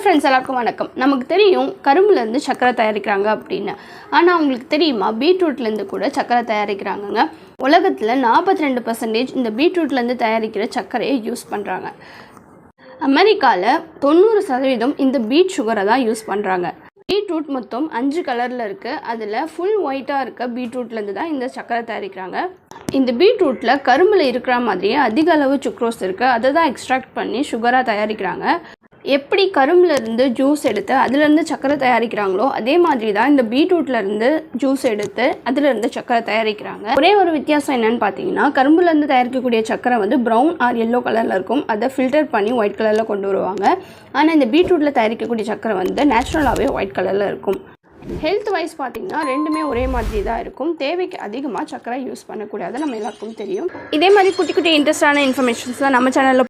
Friends எல்லாருக்கும் வணக்கம். நமக்கு தெரியும் கரும்புலேருந்து சர்க்கரை தயாரிக்கிறாங்க அப்படின்னு. ஆனால் அவங்களுக்கு தெரியுமா பீட்ரூட்லேருந்து கூட சர்க்கரை தயாரிக்கிறாங்கங்க. உலகத்தில் 42% இந்த பீட்ரூட்லேருந்து தயாரிக்கிற சர்க்கரையை யூஸ் பண்ணுறாங்க. அமெரிக்காவில் 90% இந்த பீட் சுகரை தான் யூஸ் பண்ணுறாங்க. பீட்ரூட் மொத்தம் 5 கலரில் இருக்குது. அதில் ஃபுல் ஒயிட்டாக இருக்க பீட்ரூட்லேருந்து தான் இந்த சர்க்கரை தயாரிக்கிறாங்க. இந்த பீட்ரூட்டில் கரும்பில் இருக்கிற மாதிரியே அதிக அளவு சுக்ரோஸ் இருக்குது. அதை தான் எக்ஸ்ட்ராக்ட் பண்ணி சுகராக தயாரிக்கிறாங்க. எப்படி கரும்புலேருந்து ஜூஸ் எடுத்து அதுலேருந்து சர்க்கரை தயாரிக்கிறாங்களோ அதே மாதிரி தான் இந்த பீட்ரூட்லேருந்து ஜூஸ் எடுத்து அதுலேருந்து சர்க்கரை தயாரிக்கிறாங்க. ஒரே ஒரு வித்தியாசம் என்னன்னு பார்த்தீங்கன்னா, கரும்புலேருந்து தயாரிக்கக்கூடிய சர்க்கரை வந்து ப்ரௌன் ஆர் எல்லோ கலரில் இருக்கும். அதை ஃபில்டர் பண்ணி ஒயிட் கலரில் கொண்டு வருவாங்க. ஆனால் இந்த பீட்ரூட்டில் தயாரிக்கக்கூடிய சர்க்கரை வந்து நேச்சுரலாகவே ஒயிட் கலரில் இருக்கும். ஹெல்த் வைஸ் பார்த்திங்கன்னா ரெண்டுமே ஒரே மாதிரி தான் இருக்கும். தேவைக்கு அதிகமாக சர்க்கரை யூஸ் பண்ணக்கூடாது, நம்ம எல்லாருக்கும் தெரியும். இதே மாதிரி குட்டி குட்டி இன்ட்ரெஸ்டான இன்ஃபர்மேஷன்ஸ்லாம் நம்ம சேனலில்